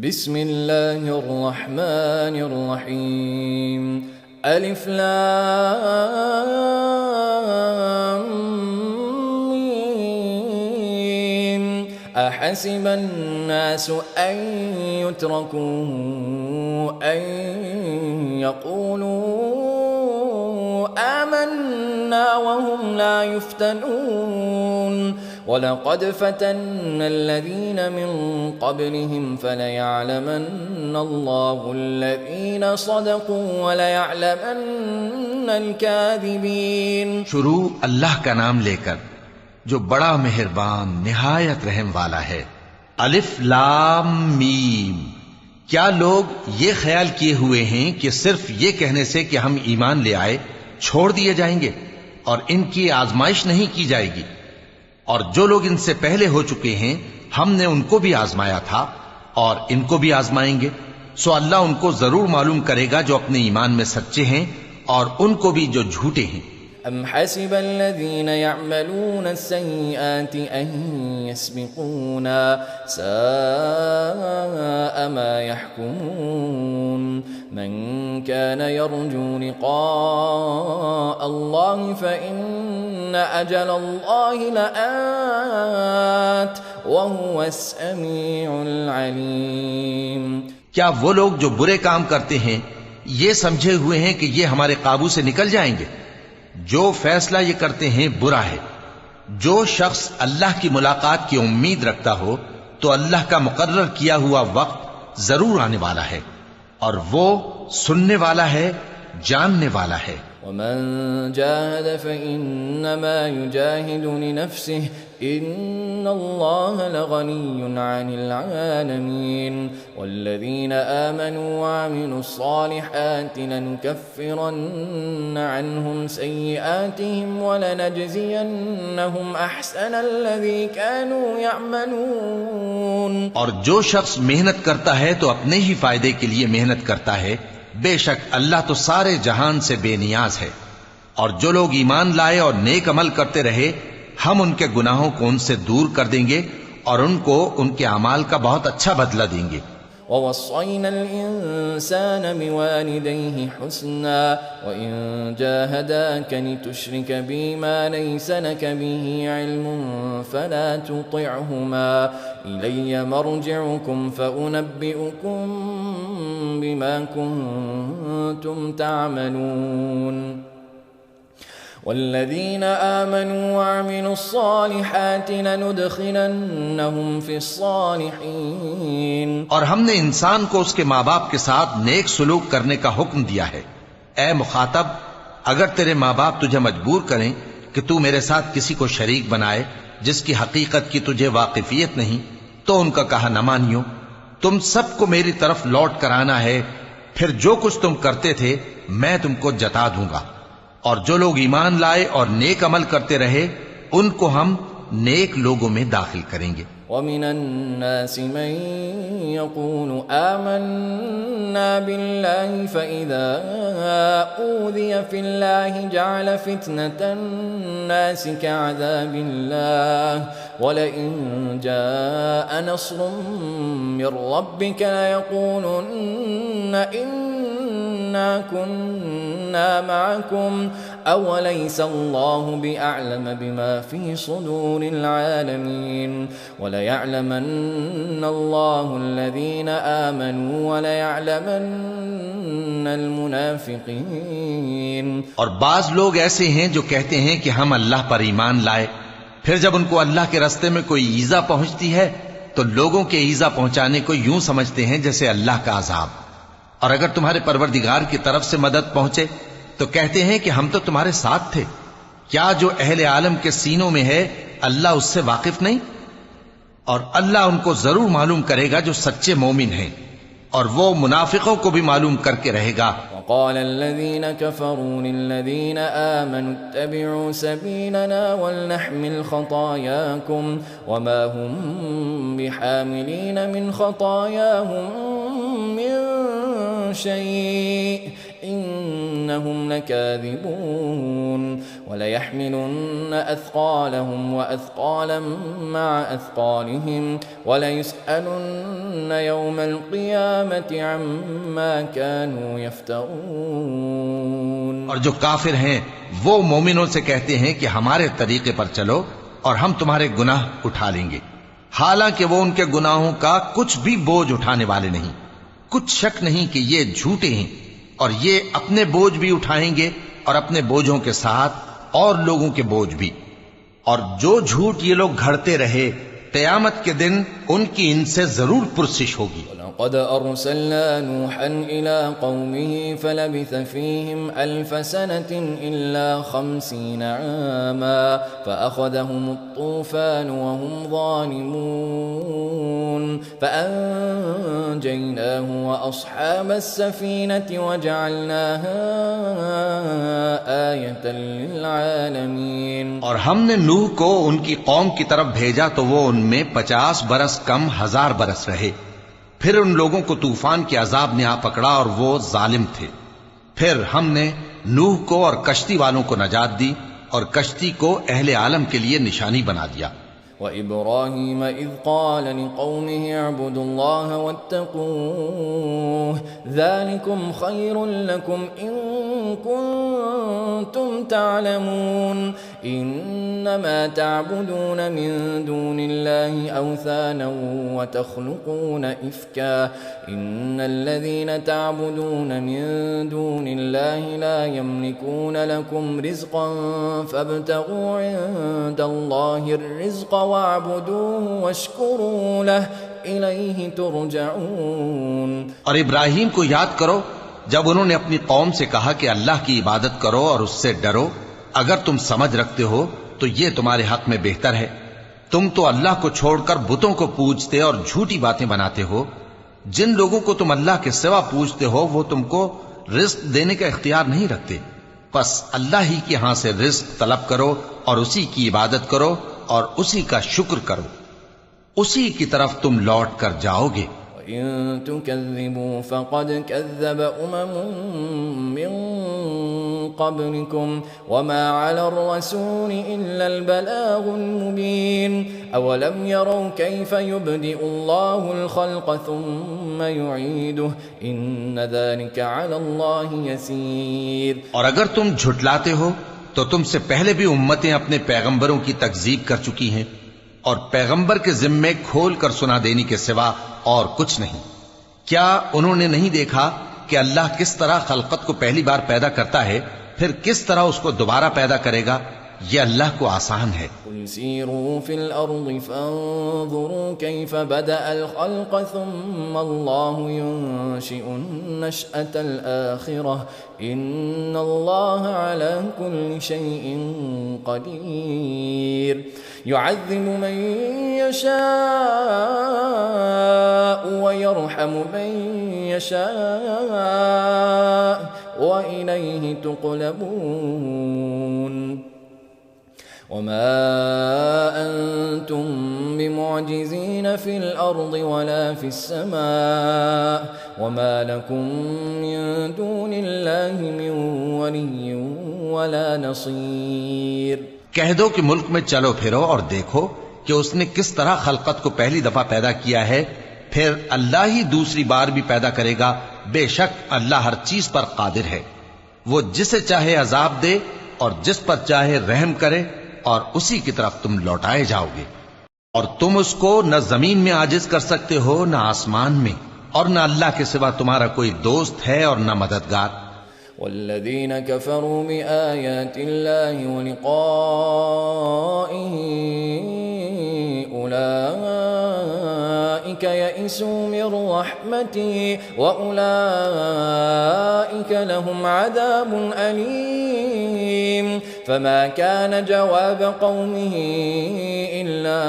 بسم الله الرحمن الرحيم ألف لام ميم أحسب الناس أن يتركوا أن يقولوا آمنا وهم لا يفتنون وَلَقَدْ فَتَنَّا الَّذِينَ مِن قَبْلِهِمْ فَلَيَعْلَمَنَّ اللَّهُ الَّذِينَ صَدَقُوا وَلَيَعْلَمَنَّ الْكَاذِبِينَ۔ شروع اللہ کا نام لے کر جو بڑا مہربان نہایت رحم والا ہے۔ الف لام میم۔ کیا لوگ یہ خیال کیے ہوئے ہیں کہ صرف یہ کہنے سے کہ ہم ایمان لے آئے چھوڑ دیے جائیں گے اور ان کی آزمائش نہیں کی جائے گی؟ اور جو لوگ ان سے پہلے ہو چکے ہیں ہم نے ان کو بھی آزمایا تھا اور ان کو بھی آزمائیں گے، سو اللہ ان کو ضرور معلوم کرے گا جو اپنے ایمان میں سچے ہیں اور ان کو بھی جو جھوٹے ہیں۔ أم حسب الذين يعملون السيئات أن يسبقونا ساء ما يحكمون من كان يرجو لقاء الله فإن أجل الله لآت وهو السميع العليم۔ کیا وہ لوگ جو برے کام کرتے ہیں یہ سمجھے ہوئے ہیں کہ یہ ہمارے قابو سے نکل جائیں گے؟ جو فیصلہ یہ کرتے ہیں برا ہے۔ جو شخص اللہ کی ملاقات کی امید رکھتا ہو تو اللہ کا مقرر کیا ہوا وقت ضرور آنے والا ہے اور وہ سننے والا ہے، جاننے والا ہے۔ ومن جاهد فإنما يجاهد لنفسه إن الله لغني عن العالمين والذين آمنوا وعملوا الصالحات لنكفرن عنهم سيئاتهم ولنجزينهم أحسن الذي كانوا يعملون۔ اور جو شخص محنت کرتا ہے تو اپنے ہی فائدے کے لیے محنت کرتا ہے، بے شک اللہ تو سارے جہان سے بے نیاز ہے۔ اور جو لوگ ایمان لائے اور نیک عمل کرتے رہے ہم ان کے گناہوں کو ان سے دور کر دیں گے اور ان کو ان کے اعمال کا بہت اچھا بدلہ دیں گے۔ وَوَصَّيْنَا الْإِنسَانَ بِوَالِدَيْهِ حُسْنًا وَإِن جَاهَدَاكَ لِتُشْرِكَ بِي مَا لَيْسَ لَكَ بِهِ عِلْمٌ فَلَا تُطِعْهُمَا إِلَيَّ مَرْجِعُكُمْ فَأُنَبِّئُكُم بِمَا كُنتُمْ تَعْمَلُونَ۔ والذين آمنوا وعملوا الصالحات لندخلنهم في الصالحين۔ اور ہم نے انسان کو اس کے ماں باپ کے ساتھ نیک سلوک کرنے کا حکم دیا ہے۔ اے مخاطب، اگر تیرے ماں باپ تجھے مجبور کریں کہ تو میرے ساتھ کسی کو شریک بنائے جس کی حقیقت کی تجھے واقفیت نہیں تو ان کا کہا نہ مانیو۔ تم سب کو میری طرف لوٹ کر آنا ہے، پھر جو کچھ تم کرتے تھے میں تم کو جتا دوں گا۔ اور جو لوگ ایمان لائے اور نیک عمل کرتے رہے ان کو ہم نیک لوگوں میں داخل کریں گے۔ وَمِنَ النَّاسِ مَن يَقُولُ آمَنَّا بِاللَّهِ فَإِذَا أُوذِيَ فِي اللَّهِ جَعَلَ فِتْنَةَ النَّاسِ كَعَذَابِ اللَّهِ وَلَئِن جَاءَ نَصْرٌ مِّن رَّبِّكَ لَيَقُولُنَّ إِنَّا كُنَّا مَعَكُمْ أَوَلَيْسَ اللَّهُ بِأَعْلَمَ بِمَا فِي صُدُورِ الْعَالَمِينَ وَلَيَعْلَمَنَّ اللَّهُ الَّذِينَ آمَنُوا وَلَيَعْلَمَنَّ الْمُنَافِقِينَ۔ اور بعض لوگ ایسے ہیں جو کہتے ہیں کہ ہم اللہ پر ایمان لائے، پھر جب ان کو اللہ کے راستے میں کوئی ایذا پہنچتی ہے تو لوگوں کے ایذا پہنچانے کو یوں سمجھتے ہیں جیسے اللہ کا عذاب۔ اور اگر تمہارے پروردگار کی طرف سے مدد پہنچے تو کہتے ہیں کہ ہم تو تمہارے ساتھ تھے۔ کیا جو اہل عالم کے سینوں میں ہے اللہ اس سے واقف نہیں؟ اور اللہ ان کو ضرور معلوم کرے گا جو سچے مومن ہیں، اور وہ منافقوں کو بھی معلوم کر کے رہے گا۔ وقال الذين كفروا للذين آمنوا اتبعوا سبيلنا ولنحمل خطاياكم وما هم بحاملين من خطاياهم من شيء إنهم لكاذبون۔ وليحملن أثقالهم وأثقالا مع أثقالهم وليسألن يوم القيامة عما كانوا يفترون. اور جو کافر ہیں وہ مومنوں سے کہتے ہیں کہ ہمارے طریقے پر چلو اور ہم تمہارے گناہ اٹھا لیں گے، حالانکہ وہ ان کے گناہوں کا کچھ بھی بوجھ اٹھانے والے نہیں. کچھ شک نہیں کہ یہ جھوٹے ہیں، اور یہ اپنے بوجھ بھی اٹھائیں گے اور اپنے بوجھوں کے ساتھ اور لوگوں کے بوجھ بھی. اور جو جھوٹ یہ لوگ گھڑتے رہے، قیامت کے دن ان کی ان سے ضرور پرسش ہوگی. قد أرسلنا نوحا إلى قومه فلبث فيهم 1000 سنة إلا 50 عاما فأخذهم الطوفان وهم ظالمون فأنجيناه وأصحاب السفينة وجعلناها آية للعالمين. اور ہم نے نوح کو ان کی قوم کی طرف بھیجا تو وہ ان میں 50 برس کم 1000 برس رہے. پھر ان لوگوں کو طوفان کے عذاب نے آ پکڑا اور وہ ظالم تھے. پھر ہم نے نوح کو اور کشتی والوں کو نجات دی اور کشتی کو اہل عالم کے لیے نشانی بنا دیا. وإبراهيم إذ قال لقومه اعبدوا الله واتقوه ذلكم خير لكم إن كنتم تعلمون إنما تعبدون من دون الله أوثانا وتخلقون إفكا إن الذين تعبدون من دون الله لا يملكون لكم رزقا فابتغوا عند الله الرزق واعبدوه واشكروا له إليه ترجعون. اور ابراہیم کو یاد کرو جب انہوں نے اپنی قوم سے کہا کہ اللہ کی عبادت کرو اور اس سے ڈرو، اگر تم سمجھ رکھتے ہو تو یہ تمہارے حق میں بہتر ہے. تم تو اللہ کو چھوڑ کر بتوں کو پوجتے اور جھوٹی باتیں بناتے ہو. جن لوگوں کو تم اللہ کے سوا پوجتے ہو وہ تم کو رزق دینے کا اختیار نہیں رکھتے. پس اللہ ہی کے ہاں سے رزق طلب کرو اور اسی کی عبادت کرو اور اسی کا شکر کرو، اسی کی طرف تم لوٹ کر جاؤ گے. وَإِن تُكَذِّبُوا فَقَدْ كَذَّبَ مِن قَبْلِكُمْ وَمَا عَلَى الرَّسُولِ إِلَّا الْبَلَاغُ الْمُبِينُ أَوَلَمْ يَرَوْا كَيْفَ يُبْدِئُ اللَّهُ الْخَلْقَ ثُمَّ يُعِيدُهُ إِنَّ ذَلِكَ عَلَى اللَّهِ يَسِيرٌ. اور اگر تم جھٹلاتے ہو تو تم سے پہلے بھی امتیں اپنے پیغمبروں کی تکذیب کر چکی ہیں، اور پیغمبر کے ذمے کھول کر سنا دینے کے سوا اور کچھ نہیں. کیا انہوں نے نہیں دیکھا کہ اللہ کس طرح خلقت کو پہلی بار پیدا کرتا ہے، پھر کس طرح اس کو دوبارہ پیدا کرے گا؟ یہ اللہ کو آسان ہے. قل سیروا فی الارض فانظروا کیف بدأ الخلق ثم اللہ ينشئ النشأة الآخرة ان اللہ علی کل شیء قدیر يعذب من يشاء ويرحم من يشاء وإليه تقلبون. وما أنتم بمعجزين في الأرض ولا في السماء وما لكم من دون الله من ولي ولا نصير. کہہ دو کہ ملک میں چلو پھرو اور دیکھو کہ اس نے کس طرح خلقت کو پہلی دفعہ پیدا کیا ہے، پھر اللہ ہی دوسری بار بھی پیدا کرے گا. بے شک اللہ ہر چیز پر قادر ہے. وہ جسے چاہے عذاب دے اور جس پر چاہے رحم کرے، اور اسی کی طرف تم لوٹائے جاؤ گے. اور تم اس کو نہ زمین میں عاجز کر سکتے ہو نہ آسمان میں، اور نہ اللہ کے سوا تمہارا کوئی دوست ہے اور نہ مددگار. والذين كفروا بآيات الله ولقائه أولئك يئسوا من رحمتي وأولئك لهم عذاب أليم. فما كان جواب قومه إلا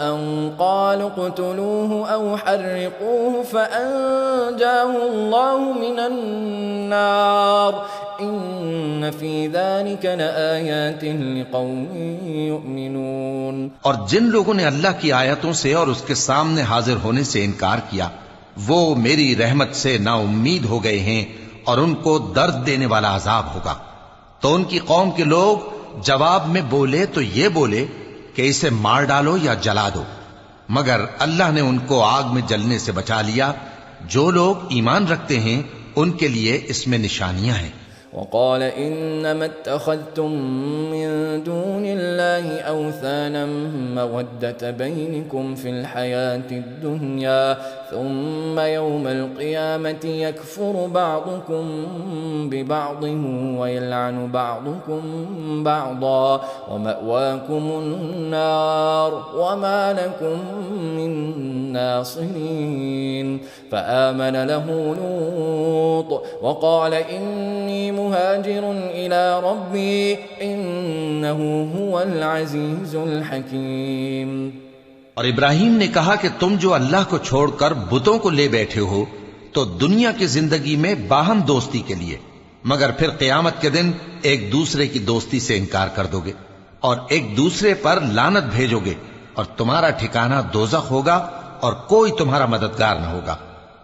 أن قالوا اقتلوه أو حرقوه فأنجاه الله من النار إن في ذلك لآيات لقوم يؤمنون. اور جن لوگوں نے اللہ کی آیتوں سے اور اس کے سامنے حاضر ہونے سے انکار کیا وہ میری رحمت سے نا امید ہو گئے ہیں اور ان کو درد دینے والا عذاب ہوگا. تو ان کی قوم کے لوگ جواب میں بولے تو یہ بولے کہ اسے مار ڈالو یا جلا دو، مگر اللہ نے ان کو آگ میں جلنے سے بچا لیا۔ جو لوگ ایمان رکھتے ہیں ان کے لیے اس میں نشانیاں ہیں۔ وقال إنما اتخذتم من دون الله أوثانا مودة بينكم في الحياة الدنيا ثم يوم القيامة يكفر بعضكم ببعض ويلعن بعضكم بعضا ومأواكم النار وما لكم من ناصرين فآمن له لوط وقال إني مهاجر إلى ربي إنه هو العزيز الحكيم۔ اور ابراہیم نے کہا کہ تم جو اللہ کو چھوڑ کر بتوں کو لے بیٹھے ہو تو دنیا کی زندگی میں باہم دوستی کے لیے، مگر پھر قیامت کے دن ایک دوسرے کی دوستی سے انکار کر دو گے اور ایک دوسرے پر لعنت بھیجو گے، اور تمہارا ٹھکانہ دوزخ ہوگا اور کوئی تمہارا مددگار نہ ہوگا۔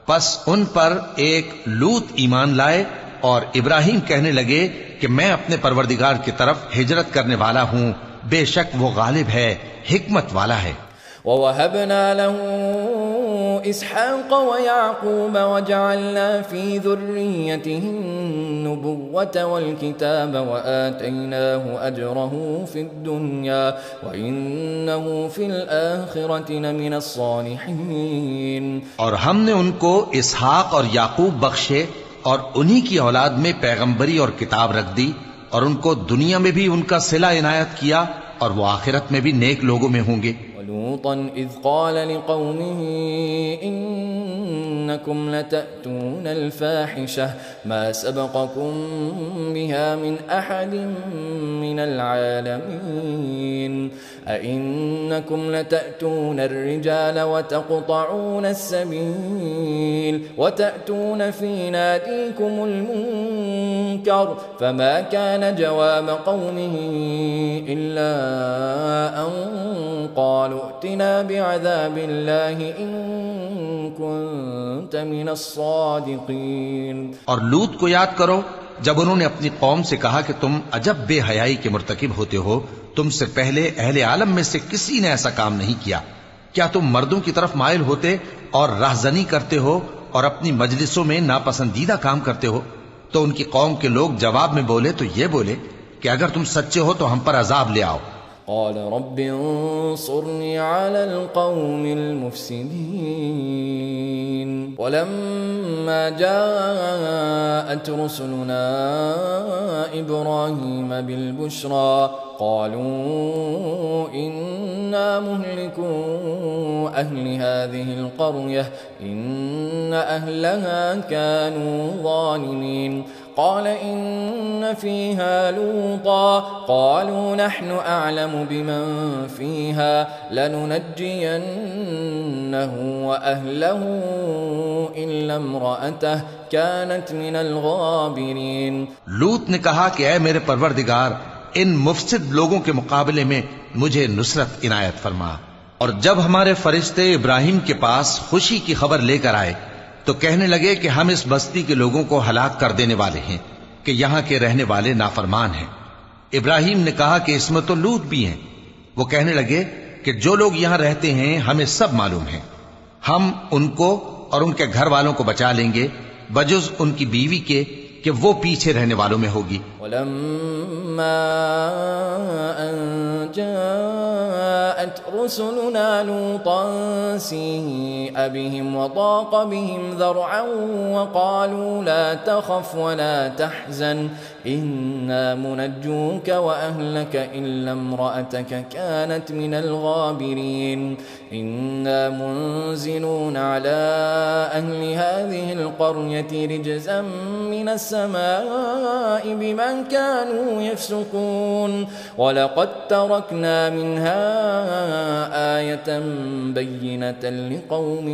پس ان پر ایک لوط ایمان لائے، اور ابراہیم کہنے لگے کہ میں اپنے پروردگار کی طرف ہجرت کرنے والا ہوں، بے شک وہ غالب ہے، حکمت والا ہے۔ وَوَهَبْنَا لَهُ إِسْحَاقَ وَيَعْقُوبَ وَجَعَلْنَا فِي ذُرِّيَّتِهِ النُّبُوَّةَ وَالْكِتَابَ وَآتَيْنَاهُ أَجْرَهُ فِي الدُّنْيَا وَإِنَّهُ فِي الْآخِرَةِ لَمِنَ الصَّالِحِينَ۔ اور ہم نے ان کو اسحاق اور یعقوب بخشے اور انہی کی اولاد میں پیغمبری اور کتاب رکھ دی، اور ان کو دنیا میں بھی ان کا صلہ عنایت کیا، اور وہ آخرت میں بھی نیک لوگوں میں ہوں گے۔ وَلُوطًا إِذْ قَالَ لِقَوْمِهِ إِنَّكُمْ لَتَأْتُونَ الْفَاحِشَةَ مَا سَبَقَكُمْ بِهَا مِنْ أَحَدٍ مِّنَ الْعَالَمِينَ أَإِنَّكُمْ لَتَأْتُونَ الرِّجَالَ وَتَقْطَعُونَ السَّبِيلَ وَتَأْتُونَ فِي نَادِيكُمُ الْمُنكَرَ فَمَا كَانَ جَوَابَ قَوْمِهِ إِلَّا أَن قَالُوا ائْتِنَا بِعَذَابِ اللَّهِ إِن كُنتَ مِنَ الصَّادِقِينَ۔ اور لوط کو یاد کرو جب انہوں نے اپنی قوم سے کہا کہ تم عجب بے حیائی کے مرتکب ہوتے ہو، تم سے پہلے اہل عالم میں سے کسی نے ایسا کام نہیں کیا۔ کیا تم مردوں کی طرف مائل ہوتے اور راہزنی کرتے ہو اور اپنی مجلسوں میں ناپسندیدہ کام کرتے ہو؟ تو ان کی قوم کے لوگ جواب میں بولے تو یہ بولے کہ اگر تم سچے ہو تو ہم پر عذاب لے آؤ۔ قال رب انصرني على القوم المفسدين ولما جاءت رسلنا إبراهيم بالبشرى قالوا إنا مهلكو أهل هذه القرية إن أهلها كانوا ظالمين قال إن فيها لوطا قالوا نحن أعلم بمن فيها لننجينه وأهله إلا امرأته كانت من الغابرين۔ لوط نے کہا کہ اے میرے پروردگار، ان مفسد لوگوں کے مقابلے میں مجھے نصرت عنایت فرما۔ اور جب ہمارے فرشتے ابراہیم کے پاس خوشی کی خبر لے کر آئے تو کہنے لگے کہ ہم اس بستی کے لوگوں کو ہلاک کر دینے والے ہیں کہ یہاں کے رہنے والے نافرمان ہیں۔ ابراہیم نے کہا کہ اس میں تو لوط بھی ہیں۔ وہ کہنے لگے کہ جو لوگ یہاں رہتے ہیں ہمیں سب معلوم ہیں، ہم ان کو اور ان کے گھر والوں کو بچا لیں گے بجز ان کی بیوی کے کہ وہ پیچھے رہنے والوں میں ہوگی۔ ولما ان جاءت رسلنا لوطا سيء بهم وضاق بهم ذرعا وقالوا لا تخف ولا تحزن إنا منجوك وأهلك إلا امرأتك كانت من الغابرين إنا منزلون على أهل هذه القرية رجزا من السماء بما كانوا يفسقون ولقد تركنا منها آية بينة لقوم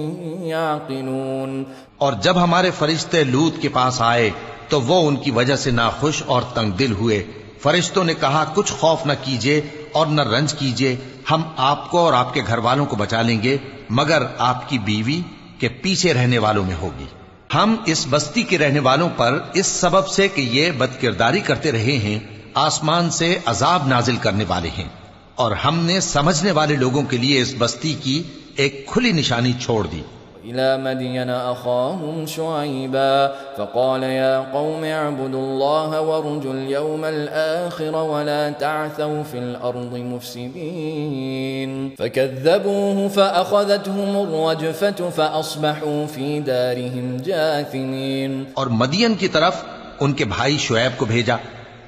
يعقلون۔ اور جب ہمارے فرشتے لوط کے پاس آئے تو وہ ان کی وجہ سے ناخوش اور تنگ دل ہوئے۔ فرشتوں نے کہا کچھ خوف نہ کیجیے اور نہ رنج کیجیے، ہم آپ کو اور آپ کے گھر والوں کو بچا لیں گے مگر آپ کی بیوی کے پیچھے رہنے والوں میں ہوگی۔ ہم اس بستی کے رہنے والوں پر اس سبب سے کہ یہ بدکرداری کرتے رہے ہیں آسمان سے عذاب نازل کرنے والے ہیں، اور ہم نے سمجھنے والے لوگوں کے لیے اس بستی کی ایک کھلی نشانی چھوڑ دی۔ إلى مدين أخاهم شعيبا فقال يا قوم اعبدوا الله وارجوا اليوم الآخر ولا تعثوا في الأرض مفسدين فكذبوه فأخذتهم الرجفة فأصبحوا في دارهم جاثمين۔ اور مدین کی طرف ان کے بھائی شعیب کو بھیجا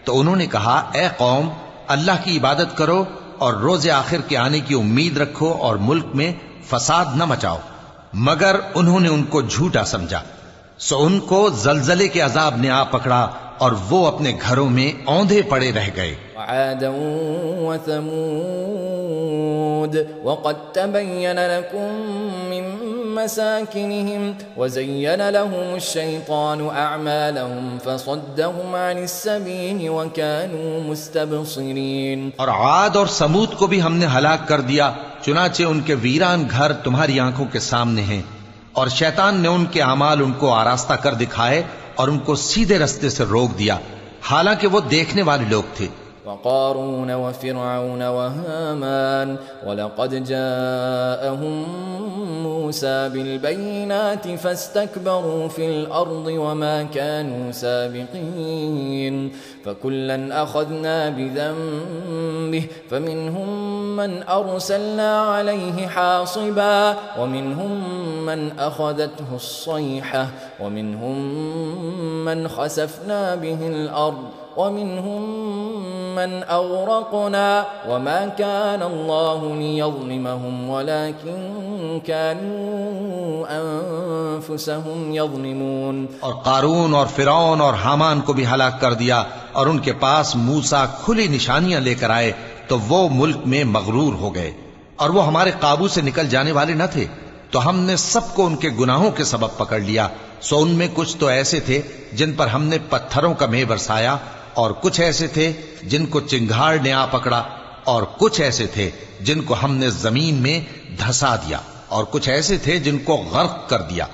تو انہوں نے کہا اے قوم اللہ کی عبادت کرو اور روز آخر کے آنے کی امید رکھو اور ملک میں فساد نہ مچاؤ، مگر انہوں نے ان کو جھوٹا سمجھا، سو ان کو زلزلے کے عذاب نے آ پکڑا اور وہ اپنے گھروں میں اوندھے پڑے رہ گئے۔ وعادا وثمود وقد تبين لكم من مساكنهم وزين لهم الشيطان أعمالهم فصدهم عن السبيل وكانوا مستبصرين۔ اور عاد اور سمود کو بھی ہم نے ہلاک کر دیا، چنانچہ ان کے ویران گھر تمہاری آنکھوں کے سامنے ہیں، اور شیطان نے ان کے اعمال ان کو آراستہ کر دکھائے اور ان کو سیدھے رستے سے روک دیا، حالانکہ وہ دیکھنے والے لوگ تھے۔ وقارون وفرعون وهامان ولقد جاءهم موسى بالبينات فاستكبروا في الأرض وما كانوا سابقين فكلا أخذنا بذنبه فمنهم من أرسلنا عليه حاصبا ومنهم من أخذته الصيحة ومنهم من خسفنا به الأرض ومنهم من أغرقنا وما كان الله ليظلمهم ولكن كانوا أنفسهم يظلمون۔ اور قارون اور فرعون اور حامان کو بھی ہلاک کر دیا، اور ان کے پاس موسیٰ کھلی نشانیاں لے کر آئے تو وہ ملک میں مغرور ہو گئے، اور وہ ہمارے قابو سے نکل جانے والے نہ تھے، تو ہم نے سب کو ان کے گناہوں کے سبب پکڑ لیا، سو ان میں کچھ تو ایسے تھے جن پر ہم نے پتھروں کا مے برسایا، اور کچھ ایسے تھے جن کو چنگھاڑ نے آ پکڑا، اور کچھ ایسے تھے جن کو ہم نے زمین میں دھسا دیا، اور کچھ ایسے تھے جن کو غرق کر دیا۔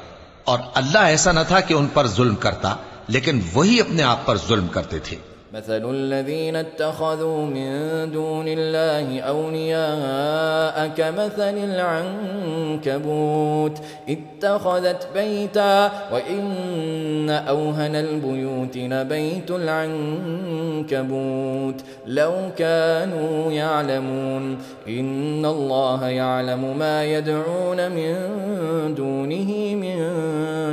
اور اللہ ایسا نہ تھا کہ ان پر ظلم کرتا، لیکن وہی اپنے آپ پر ظلم کرتے تھے۔ مثل الذين اتخذوا من دون الله أولياء كمثل العنكبوت اتخذت بيتا وإن أوهن البيوت لبيت العنكبوت لو كانوا يعلمون إن الله يعلم ما يدعون من دونه من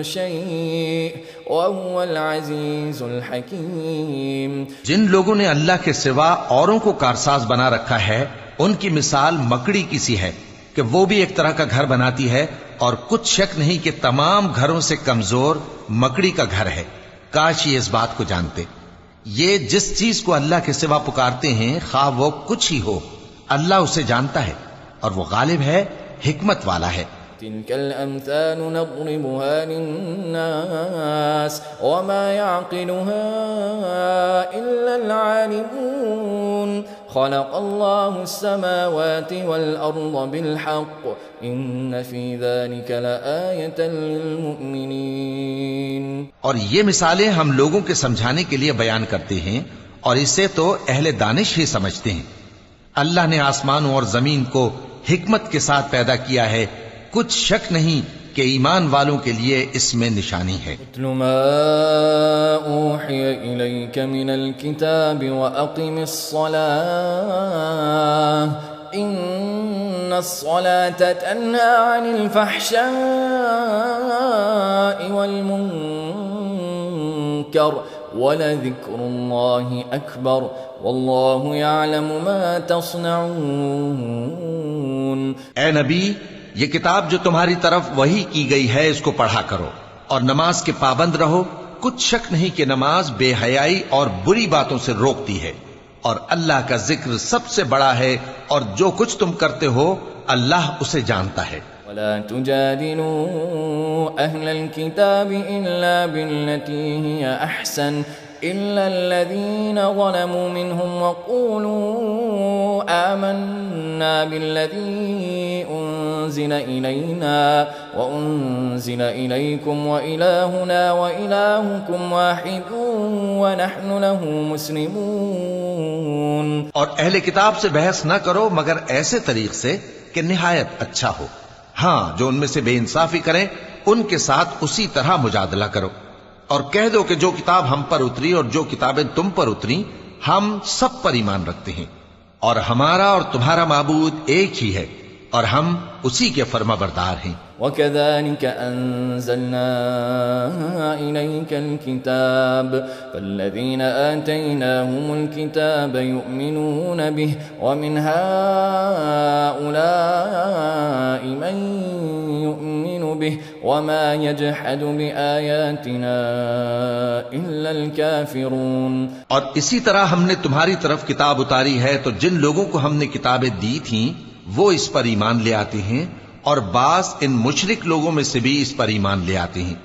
شيء وهو العزيز الحكيم۔ جن لوگوں نے اللہ کے سوا اوروں کو کارساز بنا رکھا ہے، ان کی مثال مکڑی کی سی ہے کہ وہ بھی ایک طرح کا گھر بناتی ہے، اور کچھ شک نہیں کہ تمام گھروں سے کمزور مکڑی کا گھر ہے۔ کاش یہ اس بات کو جانتے۔ یہ جس چیز کو اللہ کے سوا پکارتے ہیں، خواہ وہ کچھ ہی ہو، اللہ اسے جانتا ہے، اور وہ غالب ہے، حکمت والا ہے۔ تلك الأمثال نضربها للناس وما يعقلها إلا العالمون خلق الله السماوات والأرض بالحق إن في ذلك لآية للمؤمنين۔ اور یہ مثالیں ہم لوگوں کے سمجھانے کے لیے بیان کرتے ہیں، اور اسے تو اہل دانش ہی سمجھتے ہیں۔ اللہ نے آسمانوں اور زمین کو حکمت کے ساتھ پیدا کیا ہے، کچھ شک نہیں کہ ایمان والوں کے لیے اس میں نشانی ہے۔ اتل ما اوحی الیک من الکتاب واقم الصلاة ان الصلاة تنہى عن الفحشاء والمنکر ولذکر اللہ اکبر واللہ یعلم ما تصنعون۔ اے نبی، یہ کتاب جو تمہاری طرف وحی کی گئی ہے اس کو پڑھا کرو، اور نماز کے پابند رہو، کچھ شک نہیں کہ نماز بے حیائی اور بری باتوں سے روکتی ہے، اور اللہ کا ذکر سب سے بڑا ہے، اور جو کچھ تم کرتے ہو اللہ اسے جانتا ہے۔ ولا تجادلوا أهل الكتاب إلا بالتي هي أحسن إلا الذين ظلموا منهم وقولوا آمنا بالذي أنزل إلينا وأنزل إليكم وإلهنا وإلهكم واحد ونحن له مسلمون. اور اہل کتاب سے بحث نہ کرو مگر ایسے طریق سے کہ نہایت اچھا ہو. ہاں جو ان میں سے بے انصافی کریں ان کے ساتھ اسی طرح مجادلہ کرو، اور کہہ دو کہ جو کتاب ہم پر اتری اور جو کتابیں تم پر اتری ہم سب پر ایمان رکھتے ہیں، اور ہمارا اور تمہارا معبود ایک ہی ہے، اور ہم اسی کے فرما بردار ہیں. وكذلك أنزلنا إليك الكتاب فالذين آتيناهم الكتاب يؤمنون به ومن هؤلاء من يؤمن به وما يجحد بآياتنا إلا الكافرون. اور اسی طرح ہم نے تمہاری طرف کتاب اتاری ہے تو جن لوگوں کو ہم نے کتابیں دی تھیں وہ اس پر ایمان لے آتے ہیں، اور بعض ان مشرک لوگوں میں سے بھی اس پر ایمان لے آتے ہیں،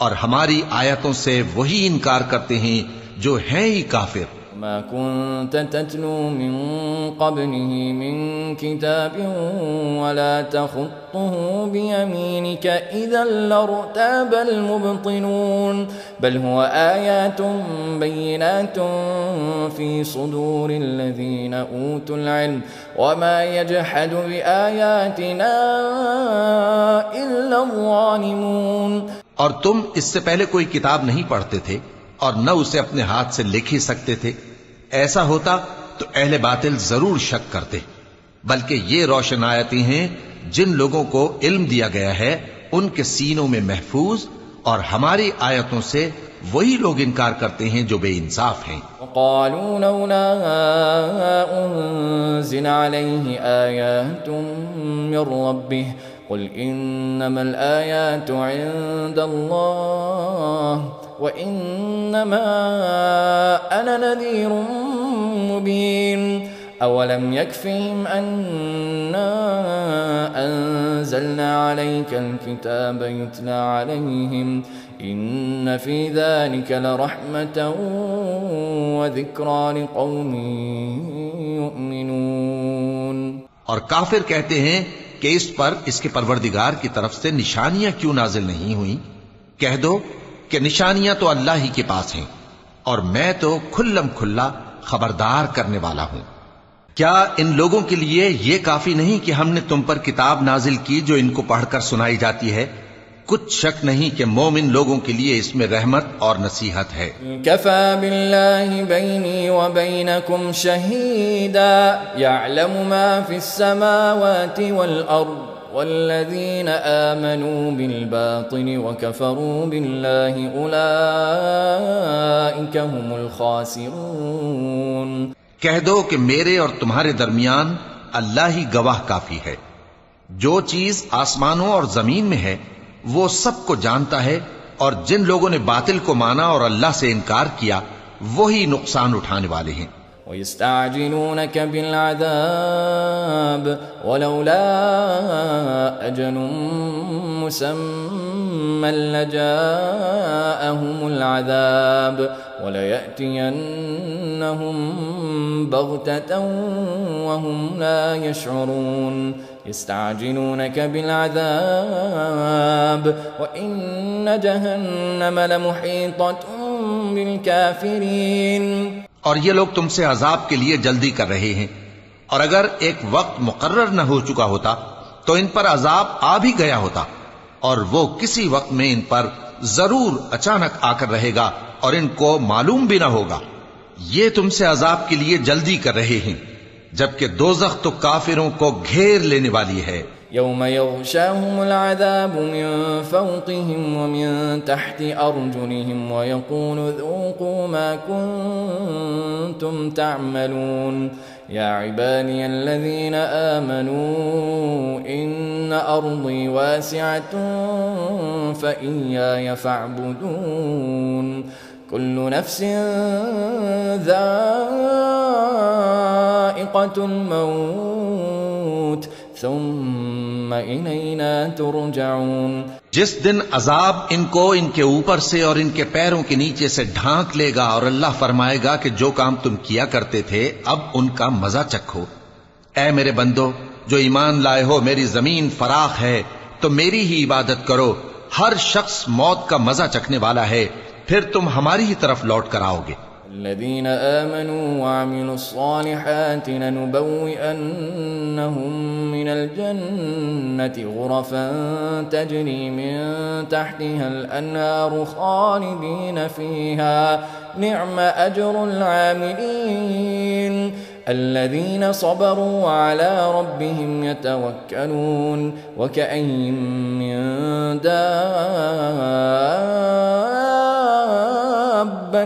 اور ہماری آیتوں سے وہی انکار کرتے ہیں جو ہیں ہی کافر. ما كنت تتلو من قبله من كتاب ولا تخطه بيمينك إذا لارتاب المبطلون بل هو آيات بينات في صدور الذين أوتوا العلم وما يجحد بآياتنا إلا الظالمون. اور تم اس سے پہلے کوئی کتاب نہیں پڑھتے تھے اور نہ اسے اپنے ہاتھ سے لکھ ہی سکتے تھے. ایسا ہوتا تو اہل باطل ضرور شک کرتے، بلکہ یہ روشن آیتیں ہیں جن لوگوں کو علم دیا گیا ہے ان کے سینوں میں محفوظ، اور ہماری آیتوں سے وہی لوگ انکار کرتے ہیں جو بے انصاف ہیں. وقالوا لولا أنزل عليه آيات من ربه قل إنما الآيات عند الله وإنما أنا نذير مبين. أولم يكفهم أنا أنزلنا عليك الكتاب يتلى عليهم إن في ذلك لرحمة وذكرى لقوم يؤمنون. اور کافر کہتے ہیں کہ اس پر اس کے پروردگار کی طرف سے نشانیاں کیوں نازل نہیں ہوئیں؟ کہہ دو کہ نشانیاں تو اللہ ہی کے پاس ہیں، اور میں تو کھلم کھلا خبردار کرنے والا ہوں. کیا ان لوگوں کے لیے یہ کافی نہیں کہ ہم نے تم پر کتاب نازل کی جو ان کو پڑھ کر سنائی جاتی ہے؟ کچھ شک نہیں کہ مومن لوگوں کے لیے اس میں رحمت اور نصیحت ہے. كفى بالله بيني وبينكم شهيدا يعلم ما في السماوات والأرض والذين آمنوا بالباطل وكفروا بالله أولئك هم الخاسرون. کہہ دو کہ میرے اور تمہارے درمیان اللہ ہی گواہ کافی ہے. جو چیز آسمانوں اور زمین میں ہے وہ سب کو جانتا ہے، اور جن لوگوں نے باطل کو مانا اور اللہ سے انکار کیا وہی نقصان اٹھانے والے ہیں. ويستعجلونك بالعذاب ولولا أجل مسمى لجاءهم العذاب وليأتينهم بغتة وهم لا يشعرون. يستعجلونك بالعذاب وإن جهنم لمحيطة بالكافرين. اور یہ لوگ تم سے عذاب کے لیے جلدی کر رہے ہیں، اور اگر ایک وقت مقرر نہ ہو چکا ہوتا تو ان پر عذاب آ بھی گیا ہوتا، اور وہ کسی وقت میں ان پر ضرور اچانک آ کر رہے گا اور ان کو معلوم بھی نہ ہوگا. یہ تم سے عذاب کے لیے جلدی کر رہے ہیں، جبکہ دوزخ تو کافروں کو گھیر لینے والی ہے. يوم يغشاهم العذاب من فوقهم ومن تحت أرجلهم ويقول ذوقوا ما كنتم تعملون. يا عبادي الذين آمنوا إن أرضي واسعة فإياي فاعبدون. كل نفس ذائقة الموت ثم إلينا ترجعون. جس دن عذاب ان کو ان کے اوپر سے اور ان کے پیروں کے نیچے سے ڈھانک لے گا اور اللہ فرمائے گا کہ جو کام تم کیا کرتے تھے اب ان کا مزہ چکھو۔ اے میرے بندو جو ایمان لائے ہو، میری زمین فراخ ہے تو میری ہی عبادت کرو۔ ہر شخص موت کا مزہ چکھنے والا ہے، پھر تم ہماری ہی طرف لوٹ کر آؤ گے۔ الذين آمنوا وعملوا الصالحات لنبوئنهم من الجنة غرفا تجري من تحتها الأنهار خالدين فيها نعم أجر العاملين الذين صبروا وعلى ربهم يتوكلون وكأي من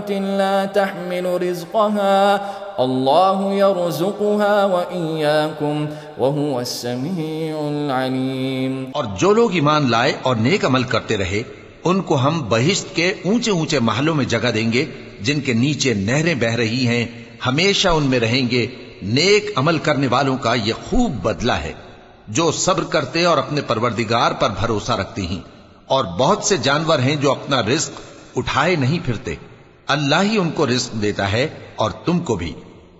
لا تحمل رزقها الله يرزقها وإياكم وهو السميع العليم۔ اور جو لوگ ایمان لائے اور نیک عمل کرتے رہے ان کو ہم بہشت کے اونچے اونچے محلوں میں جگہ دیں گے جن کے نیچے نہریں بہ رہی ہیں، ہمیشہ ان میں رہیں گے۔ نیک عمل کرنے والوں کا یہ خوب بدلہ ہے جو صبر کرتے اور اپنے پروردگار پر بھروسہ رکھتے ہیں۔ اور بہت سے جانور ہیں جو اپنا رزق اٹھائے نہیں پھرتے، اللہ ہی ان کو رزق دیتا ہے اور تم کو بھی،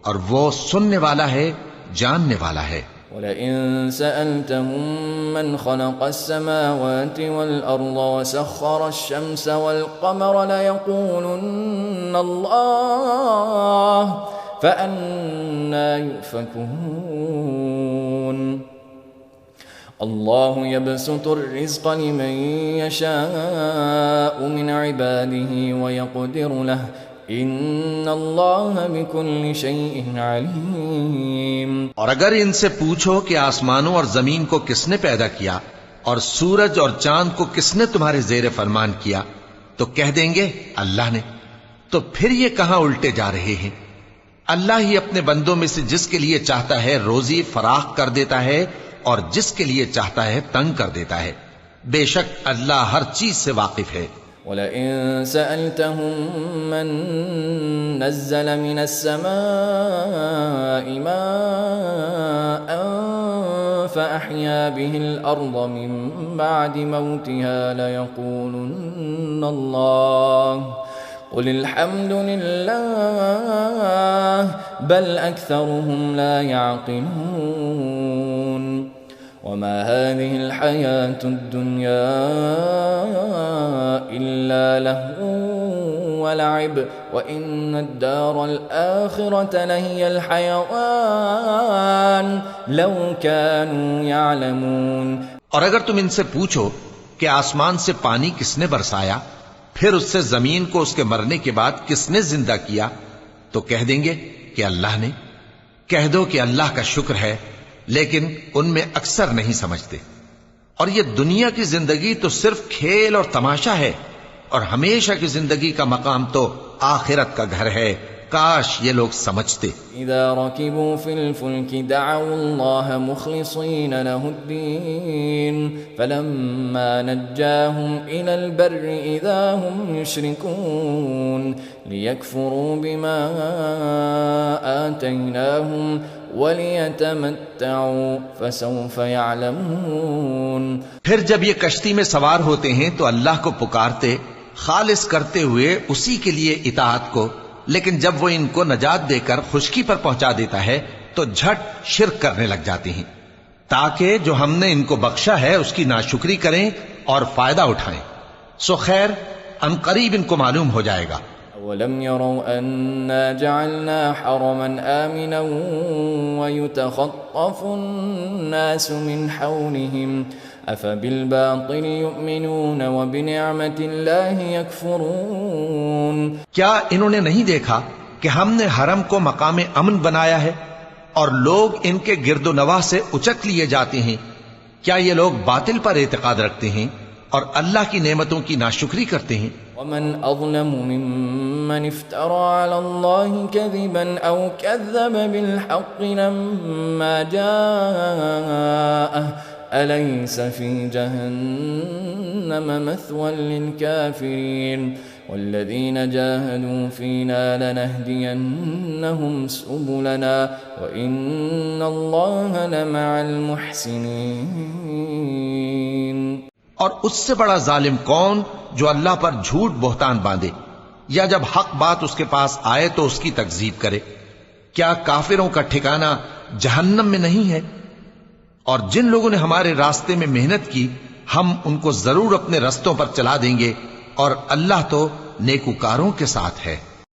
اور وہ سننے والا ہے، جاننے والا ہے۔ وَلَئِن سَأَلْتَهُم مَّنْ خَلَقَ السَّمَاوَاتِ وَالْأَرْضَ وَسَخَّرَ الشَّمْسَ وَالْقَمَرَ لَيَقُولُنَّ اللَّهُ فَأَنَّىٰ يُؤْفَكُونَ الله يبسط الرزق لمن يشاء من عباده ويقدر له ان الله بكل شيء عليم۔ اور اگر ان سے پوچھو کہ آسمانوں اور زمین کو کس نے پیدا کیا اور سورج اور چاند کو کس نے تمہارے زیر فرمان کیا تو کہہ دیں گے اللہ نے۔ تو پھر یہ کہاں الٹے جا رہے ہیں؟ اللہ ہی اپنے بندوں میں سے جس کے لیے چاہتا ہے روزی فراخ کر دیتا ہے اور جس کے لیے چاہتا ہے تنگ کر دیتا ہے۔ بے شک اللہ ہر چیز سے واقف ہے۔ وَلَئِن سَأَلْتَهُم مَّن نَّزَّلَ مِنَ السَّمَاءِ مَاءً فَأَحْيَا بِهِ الْأَرْضَ مِن بَعْدِ مَوْتِهَا لَيَقُولُنَّ اللَّهُ قُلِ الْحَمْدُ لِلَّهِ بَلْ أَكْثَرُهُمْ لَا يَعْقِلُونَ وَمَا هَٰذِهِ الْحَيَاةُ الدُّنْيَا إِلَّا لَهْوٌ وَلَعِبٌ وَإِنَّ الدَّارَ الْآخِرَةَ لَهِيَ الْحَيَوَانُ لَوْ كَانُوا يَعْلَمُونَ۔ اور اگر تم ان سے پوچھو کہ آسمان سے پانی کس نے برسایا پھر اس سے زمین کو اس کے مرنے کے بعد کس نے زندہ کیا تو کہہ دیں گے کہ اللہ نے۔ کہہ دو کہ اللہ کا شکر ہے لیکن ان میں اکثر نہیں سمجھتے۔ اور یہ دنیا کی زندگی تو صرف کھیل اور تماشا ہے اور ہمیشہ کی زندگی کا مقام تو آخرت کا گھر ہے، کاش یہ لوگ سمجھتے۔ اذا ركبوا في الفلك دعوا الله مخلصين له الدين فلما نجاهم الى البر اذا هم يشركون ليكفروا بما آتيناهم وَلِيَتَمَتَّعُوا فَسَوْفَ يَعْلَمُونَ۔ پھر جب یہ کشتی میں سوار ہوتے ہیں تو اللہ کو پکارتے خالص کرتے ہوئے اسی کے لیے اطاعت کو، لیکن جب وہ ان کو نجات دے کر خشکی پر پہنچا دیتا ہے تو جھٹ شرک کرنے لگ جاتے ہیں، تاکہ جو ہم نے ان کو بخشا ہے اس کی ناشکری کریں اور فائدہ اٹھائیں۔ سو خیر ان قریب ان کو معلوم ہو جائے گا۔ وَلَمْ يَرَوْا أَنَّا جَعَلْنَا حَرَمًا آمِنًا وَيُتَخَطَّفُ النَّاسُ مِنْ حَوْلِهِمْ أَفَبِالْبَاطِلِ يُؤْمِنُونَ وَبِنِعْمَةِ اللَّهِ يَكْفُرُونَ۔ کیا انہوں نے نہیں دیکھا کہ ہم نے حرم کو مقام امن بنایا ہے اور لوگ ان کے گرد و نواح سے اچک لیے جاتے ہیں؟ کیا یہ لوگ باطل پر اعتقاد رکھتے ہیں اور اللہ کی نعمتوں کی ناشکری کرتے ہیں؟ ومن أظلم ممن افترى على الله كذبا أو كذب بالحق لما جاءه أليس في جهنم مثوى للكافرين والذين جاهدوا فينا لنهدينهم سبلنا وإن الله لمع المحسنين۔ اور اس سے بڑا ظالم کون جو اللہ پر جھوٹ بہتان باندھے یا جب حق بات اس کے پاس آئے تو اس کی تکذیب کرے؟ کیا کافروں کا ٹھکانہ جہنم میں نہیں ہے؟ اور جن لوگوں نے ہمارے راستے میں محنت کی ہم ان کو ضرور اپنے رستوں پر چلا دیں گے، اور اللہ تو نیکوکاروں کے ساتھ ہے۔